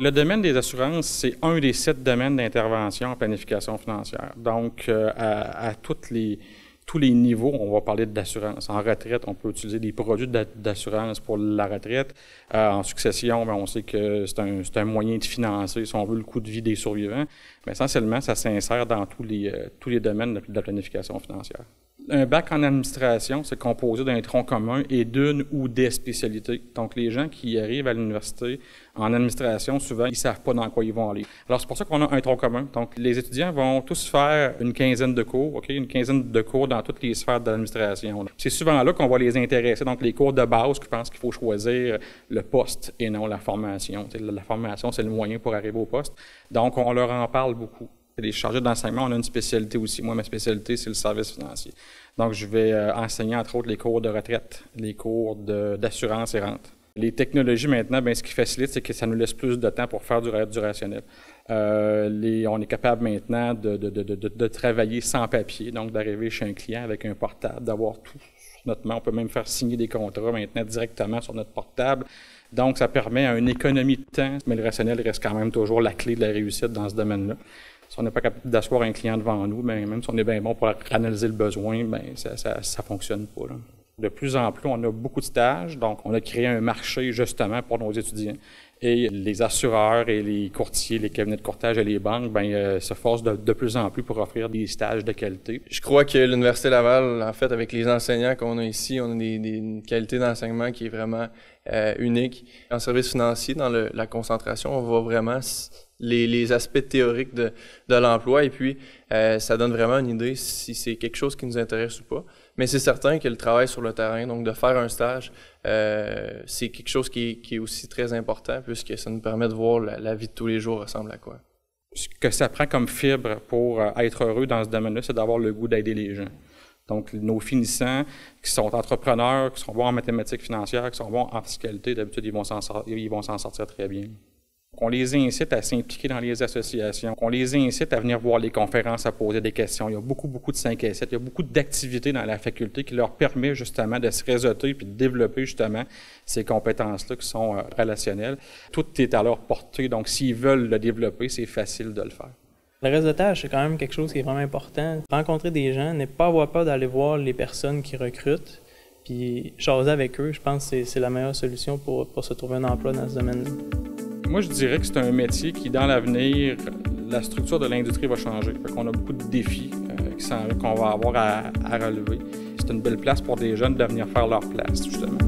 Le domaine des assurances, c'est un des 7 domaines d'intervention en planification financière. Donc, à tous les niveaux, on va parler d'assurance. En retraite, on peut utiliser des produits d'assurance pour la retraite. En succession, bien, on sait que c'est un moyen de financer, si on veut, le coût de vie des survivants. Mais essentiellement, ça s'insère dans tous les domaines de la planification financière. Un bac en administration, c'est composé d'un tronc commun et d'une ou des spécialités. Donc, les gens qui arrivent à l'université en administration, souvent, ils ne savent pas dans quoi ils vont aller. Alors, c'est pour ça qu'on a un tronc commun. Donc, les étudiants vont tous faire une quinzaine de cours, OK? Une quinzaine de cours dans toutes les sphères de l'administration. C'est souvent là qu'on va les intéresser. Donc, les cours de base, je pense qu'il faut choisir le poste et non la formation. La formation, c'est le moyen pour arriver au poste. Donc, on leur en parle beaucoup. Les chargés d'enseignement, on a une spécialité aussi. Moi, ma spécialité, c'est le service financier. Donc, je vais enseigner, entre autres, les cours de retraite, les cours d'assurance et rente. Les technologies, maintenant, bien, ce qui facilite, c'est que ça nous laisse plus de temps pour faire du rationnel. On est capable maintenant de travailler sans papier, donc d'arriver chez un client avec un portable, d'avoir tout sur notre main. On peut même faire signer des contrats maintenant directement sur notre portable. Donc, ça permet une économie de temps, mais le rationnel reste quand même toujours la clé de la réussite dans ce domaine-là. Si on n'est pas capable d'asseoir un client devant nous, bien, même si on est bien bon pour analyser le besoin, bien, ça fonctionne pas, là. De plus en plus, on a beaucoup de stages, donc on a créé un marché justement pour nos étudiants. Et les assureurs et les courtiers, les cabinets de courtage et les banques, bien, se forcent de plus en plus pour offrir des stages de qualité. Je crois que l'Université Laval, en fait, avec les enseignants qu'on a ici, on a une qualité d'enseignement qui est vraiment unique. En service financier, dans la concentration, on voit vraiment les aspects théoriques de l'emploi et puis ça donne vraiment une idée si c'est quelque chose qui nous intéresse ou pas. Mais c'est certain que le travail sur le terrain, donc de faire un stage, c'est quelque chose qui est aussi très important puisque ça nous permet de voir la vie de tous les jours ressemble à quoi. Ce que ça prend comme fibre pour être heureux dans ce domaine-là, c'est d'avoir le goût d'aider les gens. Donc, nos finissants qui sont entrepreneurs, qui sont bons en mathématiques financières, qui sont bons en fiscalité, d'habitude, ils vont s'en sortir très bien. On les incite à s'impliquer dans les associations. On les incite à venir voir les conférences, à poser des questions. Il y a beaucoup de 5 à 7. Il y a beaucoup d'activités dans la faculté qui leur permet justement de se réseauter puis de développer justement ces compétences-là qui sont relationnelles. Tout est à leur portée. Donc, s'ils veulent le développer, c'est facile de le faire. Le réseautage, c'est quand même quelque chose qui est vraiment important. Rencontrer des gens, ne pas avoir peur d'aller voir les personnes qui recrutent, puis jaser avec eux, je pense que c'est la meilleure solution pour se trouver un emploi dans ce domaine-là. Moi, je dirais que c'est un métier qui, dans l'avenir, la structure de l'industrie va changer. Fait qu'on a beaucoup de défis qu'on va avoir à relever. C'est une belle place pour des jeunes de venir faire leur place, justement.